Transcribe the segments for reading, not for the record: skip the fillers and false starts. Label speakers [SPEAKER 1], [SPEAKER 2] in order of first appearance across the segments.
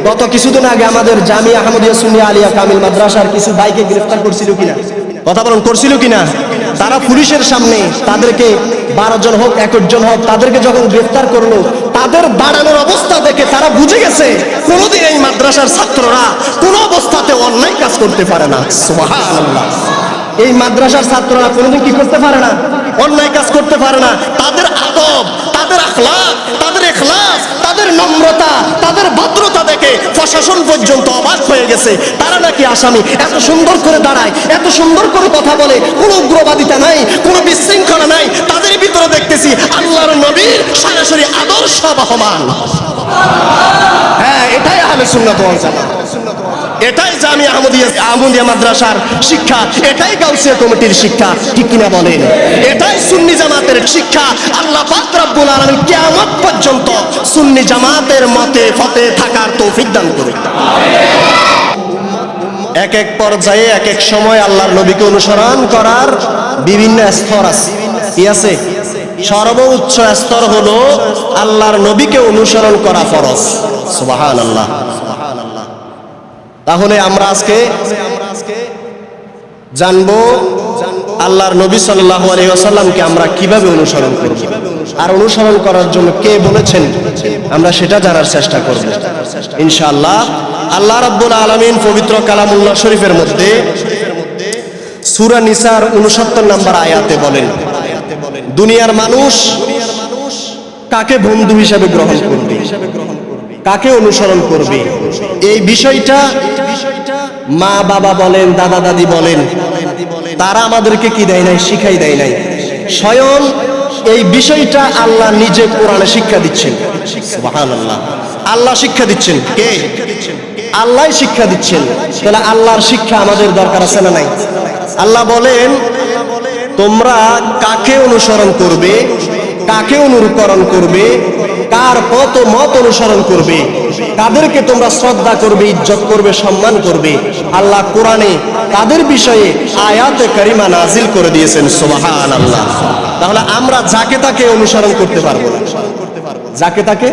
[SPEAKER 1] গত কিছুদিন আগে আমাদের জামিয়া আহমদিয়া সুন্নিয়া আলিয়া কামিল মাদ্রাসার কিছু ভাইকে গ্রেফতার করছিল কিনা? কথা বলুন, করছিল কিনা? তারা পুলিশের সামনে তাদেরকে 12 জন হোক 21 জন হোক তাদেরকে যখন গ্রেফতার করলো, তাদের দাঁড়ানোর অবস্থা দেখে তারা বুঝে গেছে কোনোদিন এই মাদ্রাসার ছাত্ররা কোনো অবস্থাতে অন্যায় কাজ করতে পারে না। সুবহানাল্লাহ। এই মাদ্রাসার ছাত্ররা কোনোদিন কি করতে পারে না? অন্যায় কাজ করতে পারে না। তাদের আদব, তাদের আখলাক, তাদের ইখলাস, তাদের নম্রতা, তাদের ভদ্রতা দেখে প্রশাসন পর্যন্ত অবাক হয়ে গেছে। তারা নাকি আসামি, এত সুন্দর করে দাঁড়ায়, এত সুন্দর করে কথা বলে, কোনো উগ্রবাদিতা নাই, কোনো বিশৃঙ্খলা নাই। তাদের ভিতরে দেখতেছি আল্লাহর নবীর সরাসরি আদর্শ বহমান। হ্যাঁ, এটাই আহলে সুন্নাত ওয়াল জামাত, এটাই জামিয়া আহমদিয়া মাদ্রাসার শিক্ষা, এটাই গাউসিয়া কমিটির শিক্ষা, ঠিক কিনা বলেন? এটাই সুন্নি জামাতের শিক্ষা। আল্লাহ পাক রব্বুল আলামিন কিয়ামত পর্যন্ত সুন্নি জামাতের মতে ফতে থাকার তৌফিক দান করুন। এক এক পর্যায়ে এক এক সময় আল্লাহর নবীকে অনুসরণ করার বিভিন্ন স্তর আছে। কি আছে? সর্বোচ্চ স্তর হলো আল্লাহর নবীকে অনুসরণ করা ফরজ। সুবহানাল্লাহ। তাহলে আমরা আজকে জানবো আল্লাহর নবী সাল্লাল্লাহু আলাইহি ওয়াসাল্লামকে আমরা কিভাবে অনুসরণ করব, আর অনুসরণ করার জন্য কে বলেছেন আমরা সেটা জানার চেষ্টা করব ইনশাআল্লাহ। আল্লাহ রাব্বুল আলামিন পবিত্র কালামুল্লাহ শরীফের মধ্যে সূরা নিসার 69 নম্বর আয়াতে বলেন, দুনিয়ার মানুষ কাকে বন্ধু হিসেবে গ্রহণ করবে, কাকে অনুসরণ করবে, এই বিষয়টা মা বাবা বলেন, দাদা দাদি বলেন, তারা আমাদেরকে কি দেয় নাই? শিখাই দেয় নাই। স্বয়ং এই বিষয়টা আল্লাহ নিজে কোরআনে শিক্ষা দিচ্ছেন। সুবহানাল্লাহ। আল্লাহ শিক্ষা দিচ্ছেন। কে? আল্লাহ শিক্ষা দিচ্ছেন। তাহলে আল্লাহর শিক্ষা আমাদের দরকার আছে না নাই? আল্লাহ বলেন, তোমরা কাকে অনুসরণ করবে, কাকে অনুকরণ করবে, কার পথ মত অনুসরণ করবে, কাদেরকে তোমরা শ্রদ্ধা করবে, ইজ্জত করবে, সম্মান করবে, আল্লাহ কোরআনে তাদের বিষয়ে আয়াতে কারিমা নাজিল করে দিয়েছেন। সুবহানাল্লাহ। তাহলে আমরা যাকে তাকে অনুসরণ করতে পারবো না, যাকে তাকে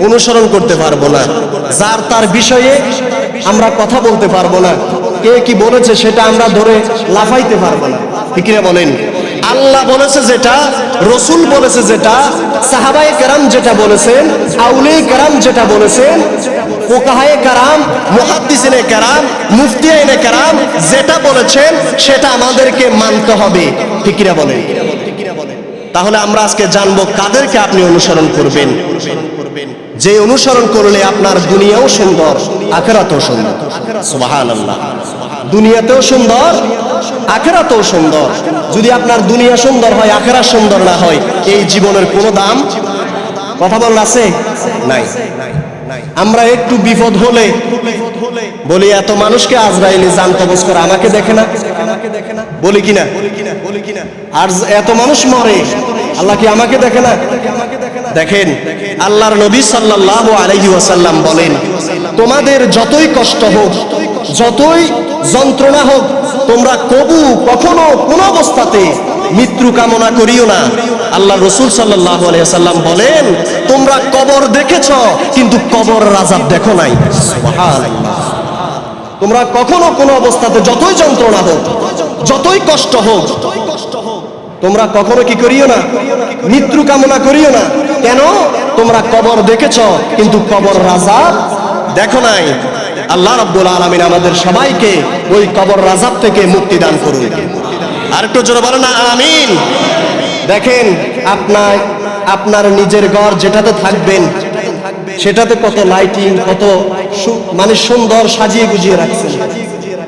[SPEAKER 1] অনুসরণ করতে পারবো না, যার তার বিষয়ে আমরা কথা বলতে পারবো না, কে কি বলেছে সেটা আমরা ধরে লাফাইতে পারবো না, ঠিক না বলেন? আল্লাহ বলেছে যেটা, রসুল বলেছে যেটা, সাহাবায়ে কেরাম যেটা বলেছেন, আউলিয়ে কেরাম যেটা বলেছেন, ফুকাহায়ে কেরাম, মুহাদ্দিসিনে কেরাম, মুফতিয়াইনে কেরাম যেটা বলেছেন সেটা আমাদেরকে মানতে হবে, ঠিক না বলেন? তাহলে আমরা আজকে জানবো কাদেরকে আপনি অনুসরণ করবেন, যে অনুসরণ করলে আপনার দুনিয়াও সুন্দর, আখিরাতেও সুন্দর। সুবহানাল্লাহ। দুনিয়াতেও সুন্দর, আখিরাতেও সুন্দর। যদি আপনার দুনিয়া সুন্দর হয়, আখিরাত সুন্দর না হয়, এই জীবনের কোনো দাম, কথা বল আছে নাই। আমরা একটু বিপদ হলে বলি এত মানুষকে আজরাইলে জান কবজ করে, আমাকে দেখে না, বলি কিনা? আর এত মানুষ মরে, আল্লাহ কি আমাকে দেখে না? দেখেন, আল্লাহর নবী সাল্লাল্লাহু আলাইহি ওয়াসাল্লাম বলেন, তোমাদের যতই কষ্ট হোক, যতই যন্ত্রণা হোক, তোমরা কখনো কোন অবস্থাতে মৃত্যু কামনা করিও না। আল্লাহ রাসূল সাল্লাল্লাহু আলাইহি ওয়াসাল্লাম বলেন, তোমরা কবর দেখেছো কিন্তু কবর আযাব দেখো নাই। সুবহানাল্লাহ। তোমরা কখনো কোন অবস্থাতে যতই যন্ত্রণা হোক, যতই কষ্ট হোক, তোমরা কখনো কি করিও না? মৃত্যু কামনা করিও না। কেন? তোমরা কবর দেখেছো কিন্তু কবর আযাব দেখো নাই। আল্লাহ রাব্বুল আলামিন আমাদের সবাইকে ওই কবর আযাব থেকে মুক্তি দান করুন। আর একটু জোরে বলেন না আমিন। দেখেন, আপনার নিজের ঘর যেটাতে থাকবেন সেটাতে কত লাইটিং, কত মানে সুন্দর সাজিয়ে গুজিয়ে রাখছেন,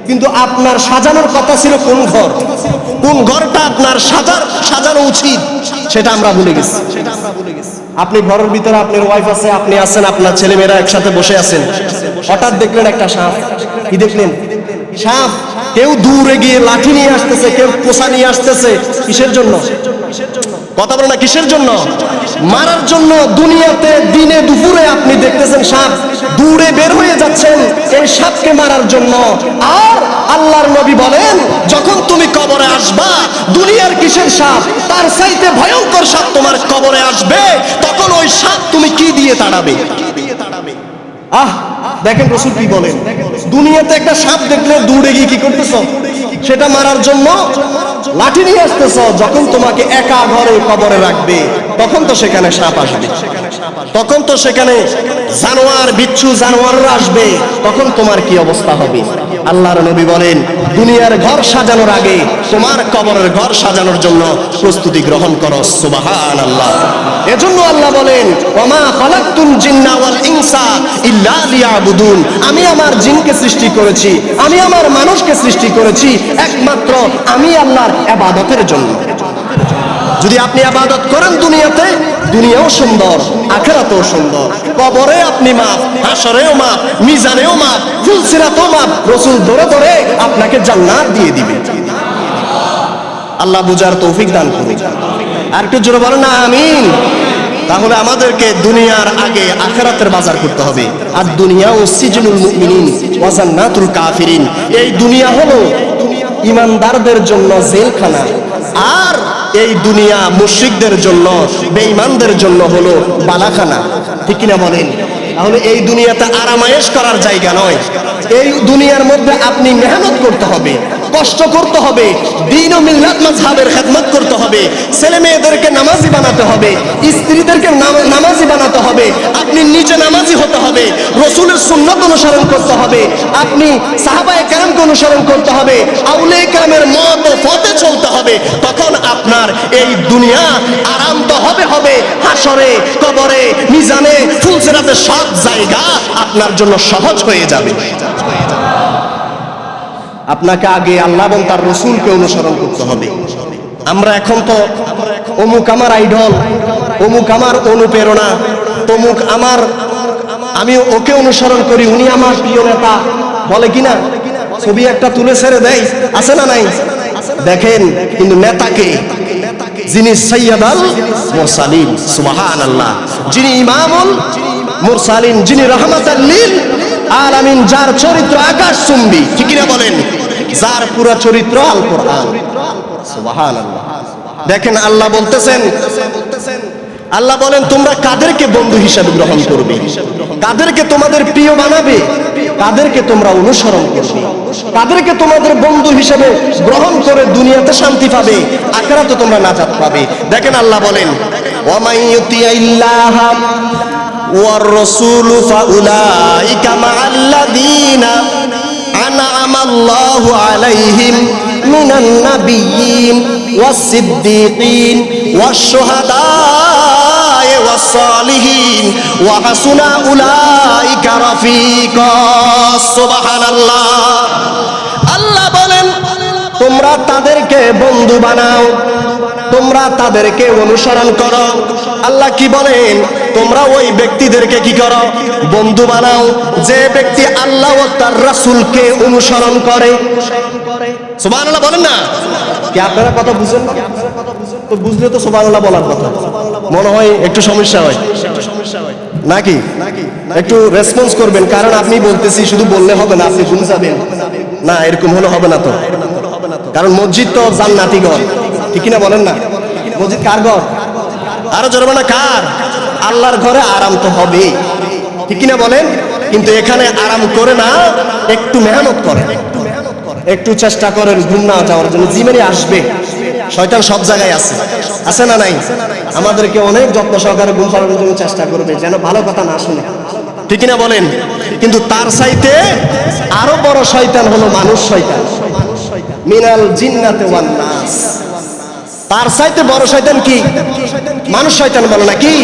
[SPEAKER 1] কিন্তু আপনার সাজানোর কথা ছিল কোন ঘর, কোন ঘরটা আপনার সাজানো উচিত সেটা আমরা ভুলে গেছি। আপনি ঘরের ভিতরে আপনার ওয়াইফ আছে, আপনি আছেন, আপনার ছেলেমেয়েরা একসাথে বসে আছেন, হঠাৎ দেখলেন একটা সাপ। কি দেখলেন? সাপ। কেউ দূরে গিয়ে লাঠি নিয়ে আসতেছে, কেউ কোষা নিয়ে আসতেছে। কিসের জন্য? কথা বলে না, কিসের জন্য? মারার জন্য। দুনিয়াতে দিনে দুপুরে আপনি দেখতেছেন সাপ, দূরে বের হয়ে যাচ্ছেন এই সাপকে মারার জন্য। আর আল্লাহর নবী বলেন, যখন তুমি কবরে আসবা, দুনিয়ার কিসের সাপ, তার চাইতে ভয়ঙ্কর সাপ তোমার কবরে আসবে, তখন ওই সাপ তুমি কি দিয়ে তাড়াবে? দেখেন রাসূল কি বলেন, দুনিয়াতে একটা সাপ দেখলে দৌড়ে গিয়ে কি করতেছো, সেটা মারার জন্য লাঠি নিয়ে আসতেছো। যখন তোমাকে একা ঘরে কবরে রাখবে তখন তো সেখানে সাপ আসবে, তখন তো সেখানে জানোয়ার বিচ্ছু জানোয়াররা আসবে, তখন তোমার কি অবস্থা হবে? আল্লাহর নবী বলেন, দুনিয়ার ঘর সাজানোর আগে তোমার কবরের ঘর সাজানোর জন্য প্রস্তুতি গ্রহণ করো। সুবহানাল্লাহ। এজন্য আল্লাহ বলেন, ওয়ামা খালাকতুল জিন্না ওয়াল ইনসা ইল্লা লিয়াবুদুন, আমি আমার জিনকে সৃষ্টি করেছি, আমি আমার মানুষকে সৃষ্টি করেছি একমাত্র আমি আল্লাহর ইবাদতের জন্য। যদি আপনি ইবাদত করেন দুনিয়াতে, দুনিয়াও সুন্দর, আখিরাতেও সুন্দর। কবরে আপনি মাপ, হাশরেও মাপ, মিজানেও মাপ, ফুলসিরাতেও মাপ। রাসূল ধরে ধরে আপনাকে জান্নাত দিয়ে দিবে। আল্লাহ বুঝার তৌফিক দান করুন। আর একটু জোরে বলেন না আমিন। তাহলে আমাদেরকে দুনিয়ার আগে আখিরাতের বাজার করতে হবে। আর দুনিয়া ও সিজনুল মুমিনিন ওয়া জান্নাতুল কাফিরিন, এই দুনিয়া হলো ঈমানদারদের জন্য জেলখানা, আর এই দুনিয়া মুশরিকদের জন্য, বেঈমানদের জন্য হলো বালাখানা। ঠিক কিনা বলেন? তাহলে এই দুনিয়াতে আরামায়েশ করার জায়গা নয়। এই দুনিয়ার মধ্যে আপনি মেহনত করতে হবে, কষ্ট করতে হবে, দ্বীন ও মিল্লাত মাযহাবের খেদমত করতে হবে, ছেলে মেয়েদেরকে নামাজি বানাতে হবে, স্ত্রীদেরকে নামাজি বানাতে হবে, আপনি নিজে নামাজি হতে হবে, রাসূলের সুন্নাত অনুসরণ করতে হবে, আপনি সাহাবায়ে কেরামকে অনুসরণ করতে হবে, আউলিয়া কেরামের মত ও পথে চলতে হবে। তখন আপনার এই দুনিয়া আরাম তো হবে, হাশরে, কবরে, মিজানে, ফুলসিরাতে সব জায়গা আপনার জন্য সহজ হয়ে যাবে। আপনাকে আগে আল্লাহ এবং তার রাসূলকে অনুসরণ করতে হবে। আমরা এখন তো অমুক আমার আইডল, অমুক আমার অনুপ্রেরণা, তমুক আমার, আমি ওকে অনুসরণ করি, উনি আমার প্রিয় নেতা, বলে কিনা? ছবি একটা তুলে ছেড়ে দেয়, আছে না নাই? দেখেন, কিন্তু নেতাকে, যিনি সাইয়্যিদুল মুরসালিন, সুবহানাল্লাহ, যিনি ইমামুল মুরসালিন, যিনি রাহমাতাল লিল আলামিন, যার চরিত্র আকাশচুম্বী, ঠিক কিনা বলেন? যার পুরো চরিত্র আল কোরআন, সুবহানাল্লাহ। দেখেন আল্লাহ বলতেছেন, আল্লাহ বলেন, তোমরা কাদেরকে বন্ধু হিসেবে গ্রহণ করবে, কাদেরকে তোমাদের প্রিয় বানাবে, কাদেরকে তোমরা অনুসরণ করবে, কাদেরকে তোমাদের বন্ধু হিসেবে গ্রহণ করে দুনিয়াতে শান্তি পাবে, আখিরাতে তোমরা নাজাত পাবে। দেখেন আল্লাহ বলেন, ওয়া মাইয়ুতিইল্লাহা ওয়ার রাসূলু ফাউলাইকা মাআল্লাযীনা আনআমাল্লাহু আলাইহিম মিনান নাবিয়্যিন ওয়াস সিদ্দীকিন ওয়াশ শুহাদায়ে ওয়াস সালিহিন ওয়া হাসুনা উলাইকা রাফিকা। সুবহানাল্লাহ। আল্লাহ বলেন, তোমরা তাদেরকে বন্ধু বানাও, তোমরা তাদেরকে অনুসরণ করো। আল্লাহ কি বলেন? তোমরা ওই ব্যক্তিদেরকে কি করো? বন্ধু বানাও, যে ব্যক্তি আল্লাহ ও তার রাসূলকে অনুসরণ করে। সুবহানাল্লাহ বলেন না? কি আপনারা কথা বুঝেন না? তো বুঝলে তো সুবহানাল্লাহ বলার কথা। মনে হয় একটু সমস্যা হয় নাকি? একটু রেসপন্স করবেন, কারণ আপনি বলতেছি শুধু বললে হবে না, আপনি শুনে যাবেন না, এরকম হলে হবে না তো। কারণ মসজিদ তো জান্নাতি ঘর, ঠিক কিনা বলেন না? মসজিদ কার ঘর? আরো জোরে বলেন, কার? আল্লাহর ঘরে আরাম তো হবে, ঠিক কিনা বলেন? কিন্তু এখানে আরাম করে না, একটু মেহনত করেন, একটু চেষ্টা করেন ঘুম না যাওয়ার জন্য। জিমানি আসবে, শয়তান সব জায়গায় আছে, আছে না নাই? আমাদেরকে অনেক যত্ন সহকারে ঘুম পাড়ানোর জন্য চেষ্টা করবে, যেন ভালো কথা না শুনে, ঠিক কিনা বলেন? কিন্তু তার চাইতে আরো বড় শয়তান হলো মানুষ শয়তান, মিনাল জিন্নাতি ওয়ান নাস। তার চাইতে বড় শয়তান কি? মানুষ শয়তান বলে না কি?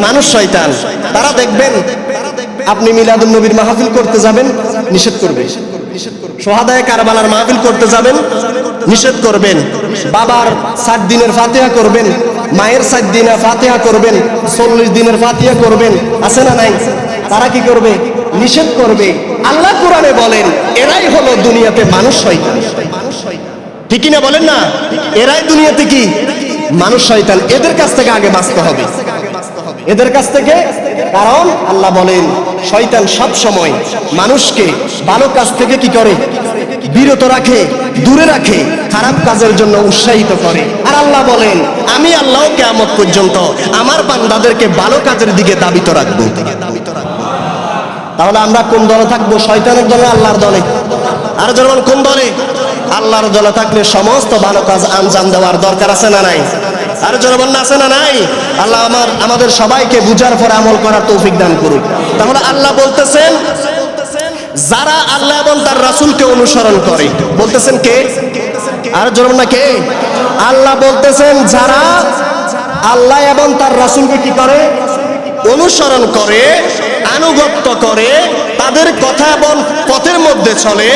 [SPEAKER 1] মানুষ শয়তান। তারা দেখবেন, আপনি মিলাদুন নবীর মাহফিল করতে যাবেন, নিষেধ করবে। সোহাদায়ে কারবালার মাহফিল করতে যাবেন, নিষেধ করবেন। বাবার 7 দিনের ফাতিহা করবেন, মায়ের 7 দিনের ফাতিহা করবেন, 40 দিনের ফাতিহা করবেন, আছে না নাই? তারা কি করবে? নিষেধ করবে। আল্লাহ কোরআনে বলেন, এরাই হলো দুনিয়াতে মানুষ শয়তান, ঠিক কিনা বলেন না? এরাই দুনিয়াতে কি? মানুষ শয়তান। এদের কাছ থেকে আগে বাঁচতে হবে, এদের কাছ থেকে। কারণ আল্লাহ বলেন, শয়তান সব সময় মানুষকে ভালো কাজ থেকে কি করে? বিরত রাখে, দূরে রাখে, খারাপ কাজের জন্য উৎসাহিত করে। আর আল্লাহ বলেন, আমি আল্লাহ কিয়ামত পর্যন্ত আমার বান্দাদেরকে ভালো কাজের দিকে দাবিত রাখবো। তাহলে আমরা কোন দলে থাকবো? শয়তানের দলে, আল্লাহর দলে? আর যেমন কোন দলে? আল্লাহর দলে থাকলে সমস্ত ভালো কাজ আঞ্জাম দেওয়ার দরকার আছে না নাই? আর যেমন আছে না নাই? আল্লাহ আমাদের সবাইকে বুঝার পর আমল করার তৌফিক দান করুন। তাহলে আল্লাহ বলতেছেন যারা আল্লাহ এবং তার রাসূলকে অনুসরণ করে, বলতেছেন কে? আর যেমন না কে? আল্লাহ বলতেছেন যারা আল্লাহ এবং তার রাসূলকে কি করে? অনুসরণ করে, আনুগত্য করে, তাদের কথা এবং পথের মধ্যে চলে,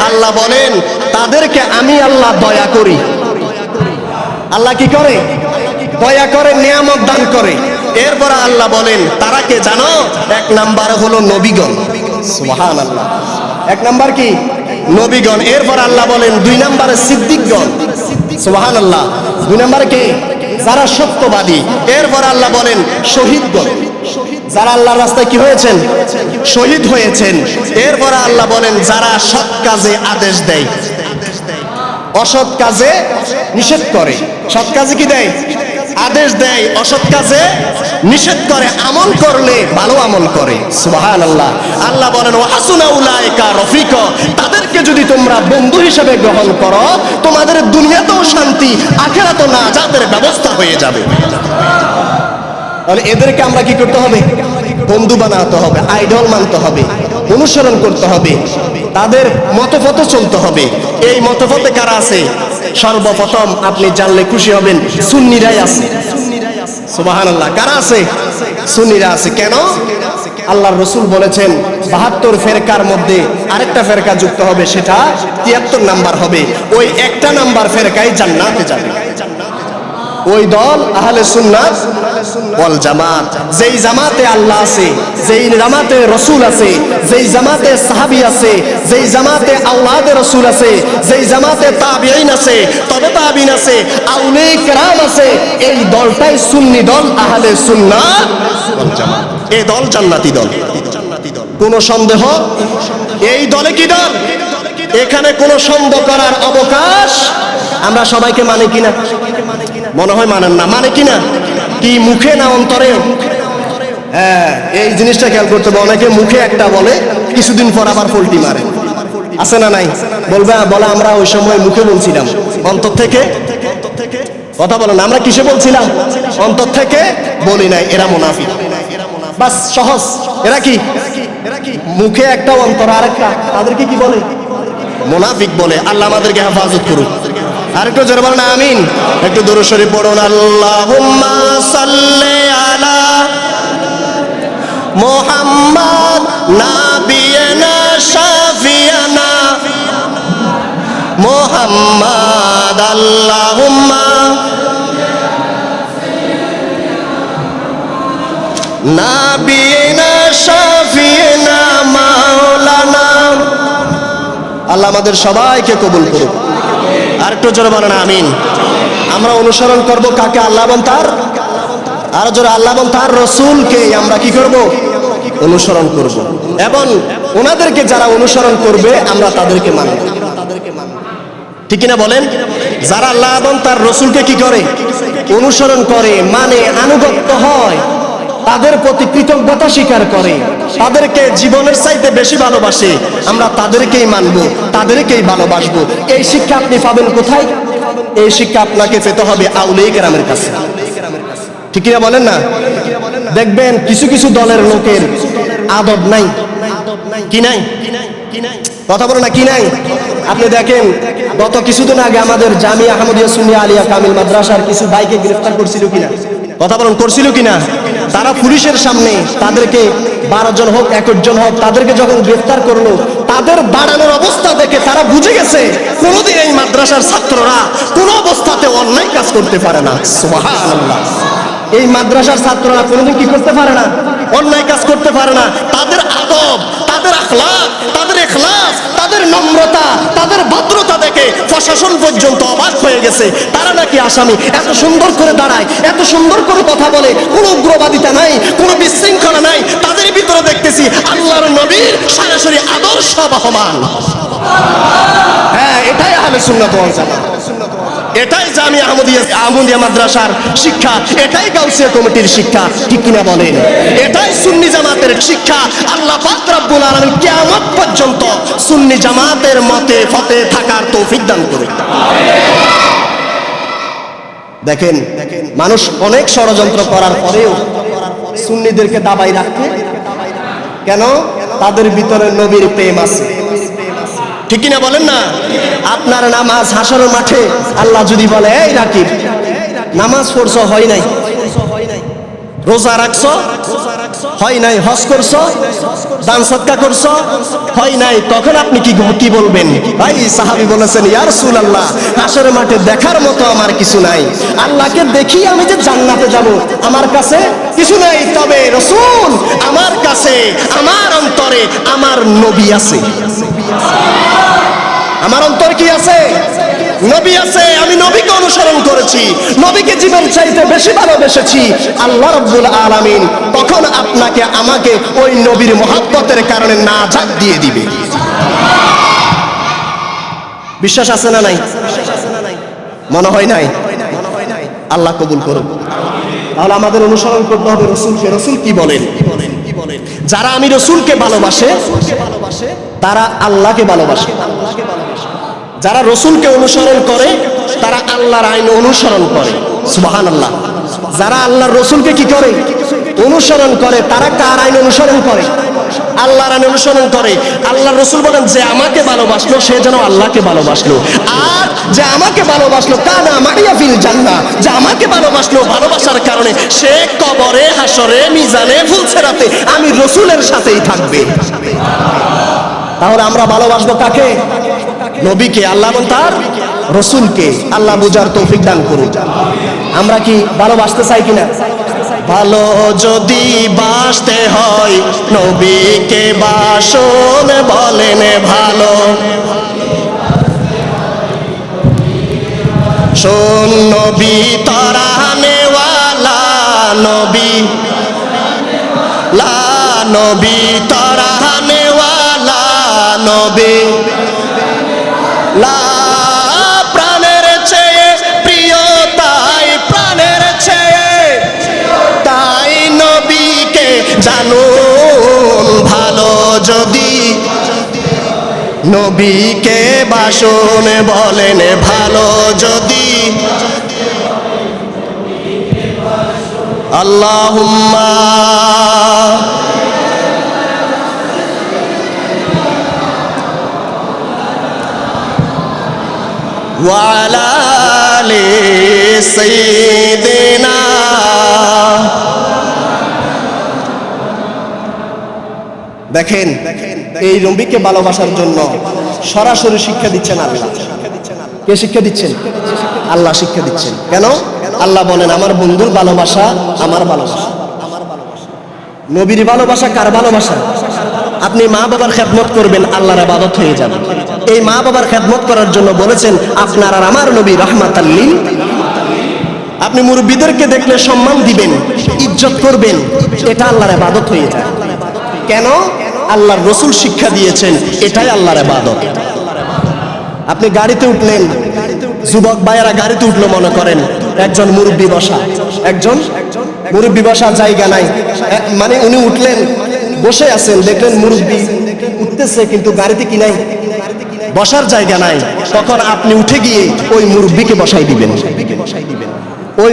[SPEAKER 1] আল্লাহ বলেন তাদেরকে আমি আল্লাহ দয়া করি। আল্লাহ কি করে? দয়া করে, নিয়ামত দান করে। এরপর আল্লাহ বলেন তারা কে জানো? এক নাম্বার হলো নবীগণ। সুবহানাল্লাহ। এক নাম্বার কি? নবীগণ। এরপর আল্লাহ বলেন দুই নাম্বারে সিদ্দিকগণ। সুবহানাল্লাহ। দুই নাম্বারে কে? যারা সত্যবাদী। এরপর আল্লাহ বলেন শহীদগণ, যারা আল্লাহর রাস্তায় কি হয়েছেন? শহীদ হয়েছেন। এরপর আল্লাহ বলেন যারা সৎ কাজে আদেশ দেয়, অসৎ কাজে নিষেধ করে। সৎ কাজে কি দেয়? আদেশ দেয়, অসৎ কাজে নিষেধ করে, আমল করলে ভালো আমল করে। সুবহানাল্লাহ। আল্লাহ বলেন ওয়াহাসুনা উলাইকা রফিকা, তাদেরকে যদি তোমরা বন্ধু হিসেবে গ্রহণ করো তোমাদের দুনিয়াতেও শান্তি, আখিরাতেও নাজাতের ব্যবস্থা হয়ে যাবে। তাহলে এদেরকে আমরা কি করতে হবে? বন্ধু বানাতে হবে, আইডল মানতে হবে, অনুসরণ করতে হবে, তাদের মতপথে চলতে হবে। এই মতপথে কারা আছে? সর্বপ্রথম আপনি জানলে খুশি হবেন, সুন্নিরাই আছে। সুবহানাল্লাহ। কারা আছে? সুন্নিরা আছে। কেন? আল্লাহর রাসূল বলেছেন ৭২ ফেরকার মধ্যে আরেকটা ফেরকা যুক্ত হবে, সেটা ৭৩ নাম্বার হবে। ওই একটা নাম্বার ফেরকাই জান্নাতে যাবে। ওই দল আহলে সুন্নাত ওয়াল জামাত। যেই জামাতে আল্লাহ আছে, যেই জামাতে রাসূল আছে, যেই জামাতে সাহাবী আছে, যেই জামাতে আওলাদে রাসূল আছে, যেই জামাতে তাবিঈন আছে, তবে তাবিঈন আছে, আউলিয়া কিরাম আছে, এই দলটাই সুন্নি দল, আহলে সুন্নাত ওয়াল জামাত। এই দল জান্নাতি দল, কোনো সন্দেহ? এই দলে কি দল? এখানে কোনো সন্দেহ করার অবকাশ। আমরা সবাইকে মানে কিনা? মনে হয় মানেন না। মানে কিনা? কি মুখে না অন্তরে? হ্যাঁ, এই জিনিসটা খেয়াল করতে হবে। অনেকে মুখে একটা বলে, কিছুদিন পর আবার পল্টি মারে। আছে না নাই? বলে আমরা ওই সময় মুখে বলছিলাম, অন্তর থেকে কথা বলেন। আমরা কিসে বলছিলাম? অন্তর থেকে বলি নাই। এরা মুনাফিক। বাস, সহজ। এরা কি? মুখে একটা, অন্তর আরেকটা। তাদেরকে কি বলে? মুনাফিক বলে। আল্লাহ আমাদেরকে হেফাজত করুক। আরেকটু জোরে বলেন আমিন। একটু দুরূদ শরীফ পড়ুন। আল্লাহুম্মা সাল্লি আলা মুহাম্মাদ নাবিয়ানা শাফিয়ানা মুহাম্মাদ। আল্লাহুম্মা নাবিয়ানা শাফিয়ানা মাওলানা। আল্লাহ আমাদের সবাইকে কবুল করুক। আর একটু জোরে বলেন আমিন। আমরা অনুসরণ করব কাকে? আল্লাহ এবং তার, আর জোরে আল্লাহ এবং তার রাসূলকে আমরা কি করব? অনুসরণ করব। এবং ওনাদেরকে যারা অনুসরণ করবে আমরা তাদেরকে মানব। ঠিক কিনা বলেন? যারা আল্লাহ এবং তার রাসূলকে কি করে? অনুসরণ করে, মানে, আনুগত্য হয়, তাদের প্রতি কৃতজ্ঞতা স্বীকার করে, তাদেরকে জীবনের চাইতে বেশি ভালোবাসে, আমরা তাদেরকেই মানব, তাদেরকেই ভালোবাসবো। এই শিক্ষা আপনি পাবেন কোথায়? এই শিক্ষা আপনাকে পেতে হবে আউলিয়া কেরামের কাছে। ঠিক কিনা বলেন না? দেখবেন কিছু কিছু দলের লোকের আদব নাই। কি নাই? কথা বলো না, কি নাই? আপনি দেখেন গত কিছুদিন আগে আমাদের জামিয়া আহমদিয়া সুন্নিয়া আলিয়া কামিল মাদ্রাসার কিছু ভাইকে গ্রেফতার করছিল কিনা? কথা বলুন, করছিল কিনা? তারা পুলিশের সামনে তাদেরকে 12 জন হোক 21 জন হোক, তাদেরকে যখন গ্রেফতার করলো, তাদের দাঁড়ানোর অবস্থা দেখে তারা বুঝে গেছে কোনোদিন এই মাদ্রাসার ছাত্ররা কোনো অবস্থাতে অন্যায় কাজ করতে পারে না। সুবহানাল্লাহ। এই মাদ্রাসার ছাত্ররা কোনোদিন কি করতে পারে না? অন্যায় কাজ করতে পারে না। তাদের আদব, তাদের আখলাক, তাদের ইখলাস, তাদের নম্রতা, তাদের ভদ্রতা দেখে প্রশাসন পর্যন্ত অবাক হয়ে গেছে। তারা নাকি আসামি। এত সুন্দর করে দাঁড়ায়, এত সুন্দর করে কথা বলে, কোনো উগ্রবাদিতা নাই, কোনো বিশৃঙ্খলা নাই। তাদের ভিতরে দেখতেছি আল্লাহর নবীর সরাসরি আদর্শ বহমান। হ্যাঁ, এটাই আহলে সুন্নাত ওয়াল জামাত। এটাই জামিয়া আহমদিয়া মাদ্রাসার শিক্ষা, এটাই গাউসিয়া কমিটির শিক্ষা, ঠিক কিনা বলেন? এটাই সুন্নি জামাতের শিক্ষা। আল্লাহ পাক রব্বুল আলামিন কিয়ামত পর্যন্ত সুন্নি জামাতের মতে ফতে থাকার তৌফিক দান করুন। দেখেন, মানুষ অনেক ষড়যন্ত্র করার পরেও সুন্নিদেরকে দাবাই রাখতে, কেন? তাদের ভিতরে নবীর প্রেম আছে, ঠিক কিনা বলেন না? আপনার নামাজ হাসরের মাঠে আল্লাহ যদি বলে, এই রাকিব নামাজ পড়ছো, হয় নাই, রোজা রাখছো, হয় নাই, হজ করছো, দান সদকা করছো, হয় নাই, তখন আপনি কি বলবেন? ভাই সাহাবী বলেছেন, ইয়া রাসূলুল্লাহ, হাসরের মাঠে দেখার মতো আমার কিছু নাই, আল্লাহকে দেখি আমি যে জান্নাতে যাব আমার কাছে কিছু নাই, তবে রাসূল আমার কাছে, আমার অন্তরে আমার নবী আছে। আমার অন্তরে কি আছে? নবী আছে। আমি নবীকে অনুসরণ করেছি, নবীকে জীবন চাইতে বেশি ভালোবেসেছি। আল্লাহ রাব্বুল আলামিন তখন আপনাকে আমাকে ওই নবীর মহব্বতের কারণে নাজাত দিয়ে দিবে। বিশ্বাস আছে না নাই? মনে হয় নাই? আল্লাহ কবুল করুন। তাহলে আমাদের অনুসরণ করতে হবে রাসূলকে। রাসূল কি বলেন? যারা আমি রাসূলকে ভালোবাসে তারা আল্লাহকে ভালোবাসে। যারা রাসূলকে অনুসরণ করে তারা আল্লাহর আইন অনুসরণ করে। সুবহানাল্লাহ। যারা আল্লাহর রাসূলকে কি করে? অনুসরণ করে, তারা কার আইন অনুসরণ করে? আল্লাহর আইন অনুসরণ করে। আল্লাহর রাসূল বলেন, যে আমাকে ভালোবাসলো সে যেন আল্লাহকে ভালোবাসলো, আর যে আমাকে ভালোবাসলো কানা মারিয়া ফিল জান্নাহ, যে আমাকে ভালোবাসলো, ভালোবাসার কারণে সে কবরে, হাসরে, মিজানে, ফুলসিরাতে আমি রাসূলের সাথেই থাকবে। তাহলে আমরা ভালোবাসবো কাকে? নবীকে, আল্লাহ এবং তার রাসূলকে। আল্লাহ বুঝার তৌফিক দান করুন। আমরা কি ভালোবাসতে চাই কিনা? ভালো যদি বাসতে হয় নবীকে বাসন বলেন ভালো। শোন নবী তরানেওয়ালা, নবী লা নবী তরানেওয়ালা, নবী লা প্রাণের চেয়ে প্রিয়, তাই প্রাণের চেয়ে তাই নবীকে জানুন ভালো যদি নবীকে বাসন বলেন ভালো যদি। আল্লাহুম্মা ওয়ালা আলি সাইয়্যিদিনা। দেখেন, এই নবীকে ভালোবাসার জন্য সরাসরি শিক্ষা দিচ্ছেন আল্লাহ। কে শিক্ষা দিচ্ছেন? আল্লাহ শিক্ষা দিচ্ছেন। কেন? আল্লাহ বলেন, আমার বন্ধুর ভালোবাসা আমার ভালোবাসা। নবীর ভালোবাসা কার ভালোবাসা? আপনি মা বাবার খেদমত করবেন, আল্লাহর ইবাদত হয়ে যাবে। এই মা বাবার খেদমত করার জন্য বলেছেন আপনার আর আমার নবী রাহমাতাল লিল। আপনি মুরব্বিদেরকে দেখলে সম্মান দিবেন, ইজ্জত করবেন, এটা আল্লাহর ইবাদত হয়ে যায়। কেন? আল্লাহর রাসূল শিক্ষা দিয়েছেন এটাই আল্লাহর ইবাদত। আপনি গাড়িতে উঠলেন, যুবক ভাইয়েরা গাড়িতে উঠলো, মনে করেন একজন মুরব্বি বসা, একজন মুরব্বি বসার জায়গা নাই, মানে উনি উঠলেন, বসে আছেন, দেখলেন মুরব্বি উঠতেছে কিন্তু গাড়িতে কি নাই, বসার জায়গা নাই। তখন আপনি উঠে গিয়ে ওই মুরব্বিকে বসাই দিবেন। ওই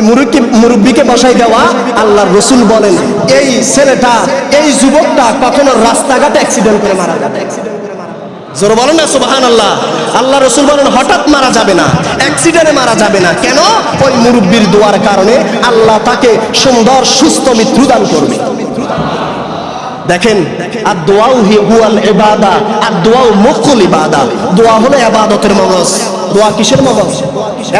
[SPEAKER 1] মুরব্বিকে বসাই দেওয়া, আল্লাহর রাসূল বলেন এই ছেলেটা, এই যুবকটা কখনো রাস্তাঘাটে অ্যাক্সিডেন্ট করে মারা যাবে। জোরে বলেন না সুবহানাল্লাহ। আল্লাহ রাসূল বলেন হঠাৎ মারা যাবে না, অ্যাক্সিডেন্টে মারা যাবে না। কেন? ওই মুরব্বির দোয়ার কারণে আল্লাহ তাকে সুন্দর সুস্থ মৃত্যু দান করবে। দেখেন, আর দোয়াও হুয়াল ইবাদা, আর দোয়াও মুখুল ইবাদা। দোয়া হলো ইবাদতের মগজ। দোয়া কিসের মগজ?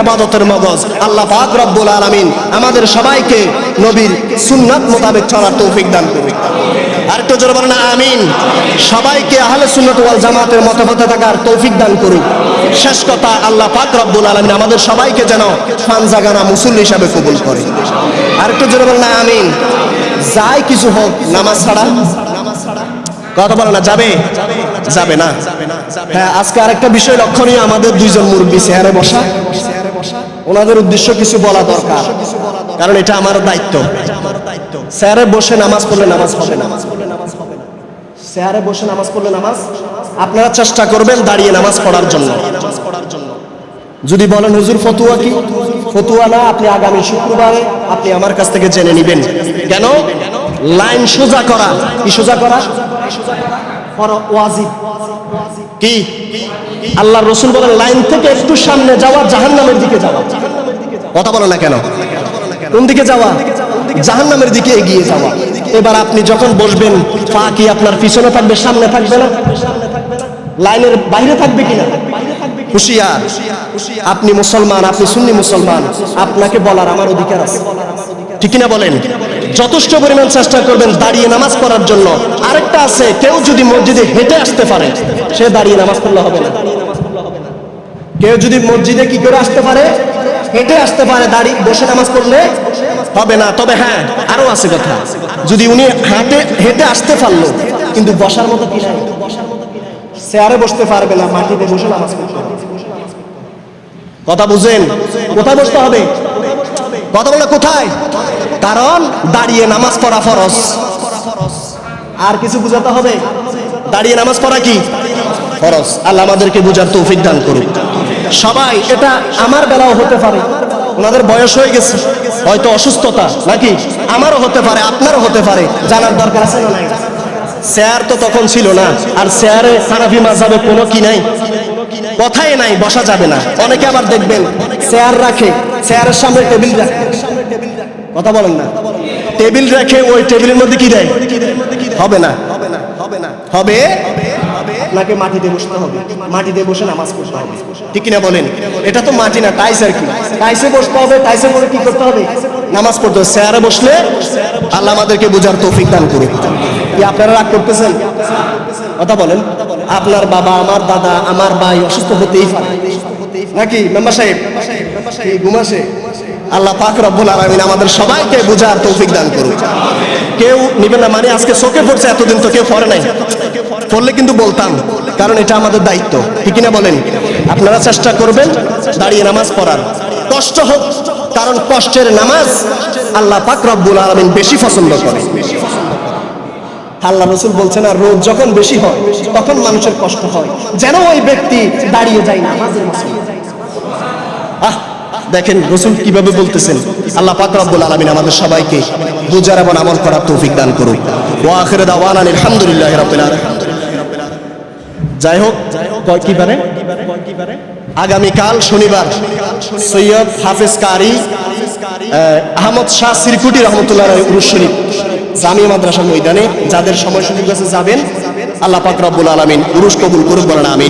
[SPEAKER 1] ইবাদতের মগজ। আল্লাহ পাক রব্বুল আলামিন আমাদের সবাইকে নবীর সুন্নাত মোতাবেক চলার তৌফিক দান করুন। আর একটু জোরে বলেন আমিন। সবাইকে আহলে সুন্নাত ওয়াল জামাতের মতভেদে থাকার তৌফিক দান করুন। শেষ কথা, আল্লাহ পাক রব্বুল আলামিন আমাদের সবাইকে যেন ফানজাগানা মুসল্লি হিসাবে কবুল করে। আর একটু জোরে বলেন আমিন। যাই কিছু হোক, নামাজ ছাড়া কথা বলে না, যাবে যাবে না। হ্যাঁ, আজকে আরেকটা বিষয় লক্ষণীয়, আমাদের দুইজন মুরব্বি চেয়ারে বসা। ওনাদের উদ্দেশ্য কিছু বলা দরকার, কারণ এটা আমার দায়িত্ব। চেয়ারে বসে নামাজ পড়লে নামাজ হবে না, চেয়ারে বসে নামাজ পড়লে নামাজ, আপনারা চেষ্টা করবেন দাঁড়িয়ে নামাজ পড়ার জন্য। যদি বলেন হুজুর ফতুয়া কি, ফতুয়া না, আপনি আগামী শুক্রবারে আপনি আমার কাছ থেকে জেনে নেবেন। কেন? লাইন সোজা করা, কি সোজা করা? ওয়াজিব। কি আল্লাহর রাসূল বলেন লাইন থেকে একটু সামনে যাওয়া জাহান্নামের দিকে যাওয়া। কথা বলে না কেন? কোন দিকে যাওয়া? জাহান্নামের দিকে এগিয়ে যাওয়া। এবার আপনি যখন বসবেন, পা কি আপনার পিছনে থাকবে, সামনে থাকবে না? লাইনের বাইরে থাকবে কিনা? হুঁশিয়ার, আপনি মুসলমান, আপনি সুন্নি মুসলমান, আপনাকে বলার আমার অধিকার আছে, ঠিক কিনা বলেন? যথেষ্ট পরিমাণ চেষ্টা করবেন দাঁড়িয়ে নামাজ পড়ার জন্য। আরেকটা আছে, কেউ যদি মসজিদে হেঁটে আসতে পারে, সে দাঁড়িয়ে নামাজ পড়লে হবে না। কেউ যদি মসজিদে কি করে আসতে পারে, হেঁটে আসতে পারে, দাঁড়িয়ে বসে নামাজ পড়লে হবে না। তবে হ্যাঁ, আরো আছে কথা, যদি উনি হেঁটে আসতে পারলো কিন্তু বসার মতো কি নাই, চেয়ারে বসতে পারবে না, মাটিতে বসে নামাজ পড়তে হবে। কথা বুঝেন? কোথায় বসতে হবে? কথা বলে কোথায়? কারণ দাঁড়িয়ে নামাজ পড়া ফরজ। আর কিছু বুঝাতে হবে? দাঁড়িয়ে নামাজ পড়া কি ফরজ। আল্লাহ আমাদেরকে বুঝার তৌফিক দান করুক। সবাই, এটা আমার বেলাও হতে পারে, ওনাদের বয়স হয়ে গেছে, হয়তো অসুস্থতা নাকি, আমারও হতে পারে, আপনারও হতে পারে, জানার দরকার আছে না নাই? চেয়ার তো তখন ছিল না, আর চেয়ারে হানাফি মাযহাবে কোনো কি নাই, কথাই নাই, বসা যাবে না। অনেকে আবার দেখবেন চেয়ার রাখে, চেয়ারের সামনে টেবিল রাখে, কথা বলেন না, টেবিল রাখে, ওই টেবিলের মধ্যে কি দেয়? হবে না, হবে আপনাকে মাটিতে বসতে হবে, মাটিতে বসে নামাজ পড়তে হবে, ঠিক কিনা বলেন? এটা তো মাটি না, টাইস আর কি, টাইসে বসতে হবে, টাইসে পরে কি করতে হবে? নামাজ পড়তে হবে। চেয়ারে বসলে আল্লাহ আমাদেরকে বুঝার তৌফিক দান করুক। কি আপনারা রাগ করতেছেন? কথা বলেন। আপনার বাবা, আমার দাদা, আমার ভাই অসুস্থ হতেই পারে নাকি? মেম্বার সাহেব ঘুমাসে, আল্লাহ পাক রব্বুল আলামিন আমাদের সবাইকে বুঝার তৌফিক দান করুক। কেউ নিবে না মানে আজকে চোখে পড়ছে, এতদিন তো কেউ পড়ে নাই, পড়লে কিন্তু বলতাম, কারণ এটা আমাদের দায়িত্ব, ঠিক কিনা বলেন? আপনারা চেষ্টা করবেন দাঁড়িয়ে নামাজ পড়ার, কষ্ট হোক, কারণ কষ্টের নামাজ আল্লাহ পাক রব্বুল আলামিন বেশি পছন্দ করে। আল্লাহ রাসূল বলছেন, আর রোদ যখন বেশি হয় তখন মানুষের কষ্ট হয়, যেন ওই ব্যক্তি দাঁড়িয়ে যায় নামাজের মাঝে। দেখেন রাসূল কিভাবে বলতেছেন। আল্লাহ পাক রব্বুল আলামিন আমাদের সবাইকে বুঝার এবং আমল করার তৌফিক দান করুক। ওয়া আখিরু দাওয়ানা আলহামদুলিল্লাহি রাব্বিল আলামিন। যাই হোক, কি বারে? আগামীকাল শনিবার সৈয়দ হাফেজ কারি আহমদ শাহ সিরকুটি রহমতুল্লাহ উরুস শরীফ জামিয়া মাদ্রাসা ময়দানে, যাদের সময় সুযোগ আছে যাবেন। আল্লাহ পাক রব্বুল আলামিন উরুস কবুল করুক, বলেন আমিন।